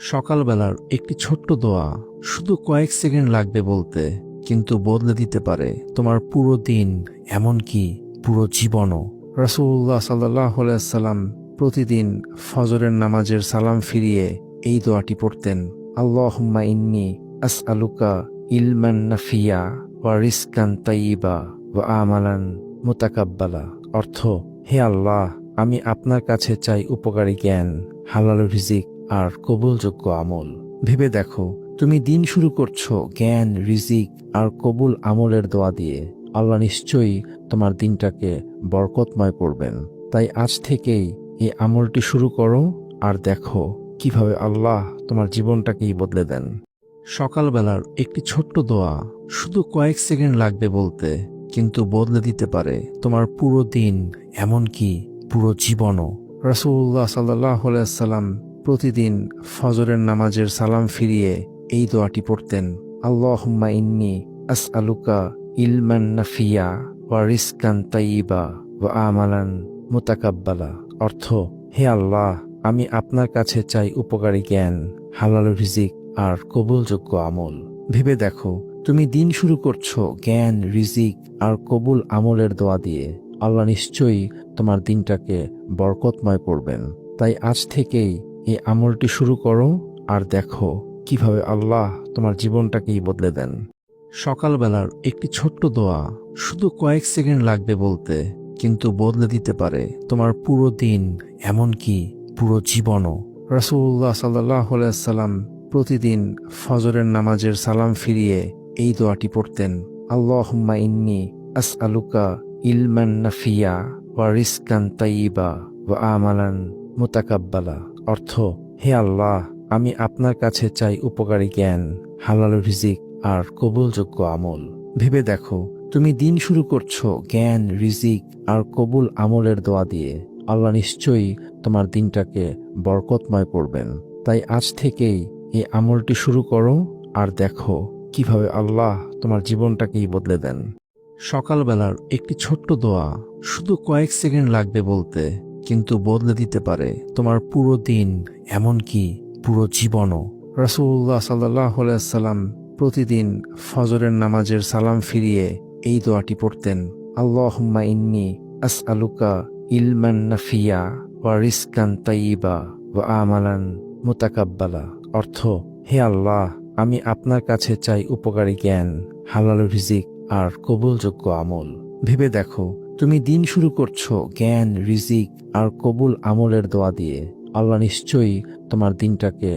সকালবেলার একটি ছোট্ট দোয়া শুধু কয়েক সেকেন্ড লাগবে বলতে, কিন্তু বদলে দিতে পারে তোমার পুরো দিন, এমনকি পুরো জীবনও। রাসূলুল্লাহ সাল্লাল্লাহু আলাইহি ওয়াসাল্লাম প্রতিদিন ফজরের নামাজের সালাম ফিরিয়ে এই দোয়াটি পড়তেন, আল্লাহুম্মা ইন্নী আসআলুকা ইলমান নাফিয়া ওয়া রিজকান তাইয়্যিবা ওয়া আমালান মুতাকাব্বালা। অর্থ, হে আল্লাহ, আমি আপনার কাছে চাই উপকারী জ্ঞান, হালাল রিজিক আর কবুলযোগ্য আমল। ভেবে দেখো, তুমি দিন শুরু করছো জ্ঞান, রিজিক আর কবুল আমলের দোয়া দিয়ে। আল্লাহ নিশ্চয়ই তোমার দিনটাকে বরকতময় করবেন। তাই আজ থেকেই এই আমলটি শুরু করো আর দেখো কিভাবে আল্লাহ তোমার জীবনটাকেই বদলে দেন। সকালবেলার একটি ছোট্ট দোয়া শুধু কয়েক সেকেন্ড লাগবে বলতে, কিন্তু বদলে দিতে পারে তোমার পুরো দিন, এমনকি পুরো জীবনও। রাসূলুল্লাহ সাল্লাল্লাহু আলাইহি ওয়াসাল্লাম প্রতিদিন ফজরের নামাজের সালাম ফিরিয়ে এই দোয়াটি পড়তেন, আল্লাহুম্মা ইন্নী আসআলুকা ইলমান নাফিয়া ওয়া রিজকান তাইয়্যিবা ওয়া আমালান মুতাকাব্বালা। অর্থ, হে আল্লাহ, আমি আপনার কাছে চাই উপকারী জ্ঞান, হালাল রিজিক আর কবুলযোগ্য আমল। ভেবে দেখো, তুমি দিন শুরু করছো জ্ঞান, রিজিক আর কবুল আমলের দোয়া দিয়ে। আল্লাহ নিশ্চয়ই তোমার দিনটাকে বরকতময় করবেন। তাই আজ থেকেই এই আমলটি শুরু করো আর দেখো কিভাবে আল্লাহ তোমার জীবনটাকেই বদলে দেন। সকালবেলার একটি ছোট্ট দোয়া শুধু কয়েক সেকেন্ড লাগবে বলতে, কিন্তু বদলে দিতে পারে তোমার পুরো দিন, এমনকি পুরো জীবনও। রাসূলুল্লাহ সাল্লাল্লাহু আলাইহি ওয়াসাল্লাম প্রতিদিন ফজরের নামাজের সালাম ফিরিয়ে এই দোয়াটি পড়তেন, আল্লাহুম্মা ইন্নী আসআলুকা ইলমান নাফিয়া ওয়া রিজকান তাইয়্যিবা ওয়া আমালান মুতাকাব্বালা। অর্থ, হে আল্লাহ, আমি আপনার কাছে চাই উপকারী জ্ঞান, হালাল রিজিক আর কবুলযোগ্য আমল। ভেবে দেখো, তুমি দিন শুরু করছো জ্ঞান, রিজিক আর কবুল আমলের দোয়া দিয়ে। আল্লাহ নিশ্চয়ই তোমার দিনটাকে বরকতময় করবেন। তাই আজ থেকেই এই আমলটি শুরু করো আর দেখো কিভাবে আল্লাহ তোমার জীবনটাকেই বদলে দেন। সকালবেলার একটি ছোট্ট দোয়া শুধু কয়েক সেকেন্ড লাগবে বলতে, কিন্তু বদলে দিতে পারে তোমার পুরো দিন, এমনকি পুরো জীবনও। রাসূলুল্লাহ সাল্লাল্লাহু আলাইহি ওয়াসাল্লাম প্রতিদিন ফজরের নামাজের সালাম ফিরিয়ে এই দোয়াটি পড়তেন, আল্লাহুম্মা ইন্নী আসআলুকা ইলমান নাফিয়া ওয়া রিজকান তাইয়্যিবা ওয়া আমালান মুতাকাব্বালা। অর্থ, হে আল্লাহ, আমি আপনার কাছে চাই উপকারী জ্ঞান, হালাল রিজিক আর কবুলযোগ্য আমল। ভেবে দেখো, তুমি দিন শুরু করছো জ্ঞান, রিজিক আর কবুল আমলের দোয়া দিয়ে। আল্লাহ নিশ্চয়ই তোমার দিনটাকে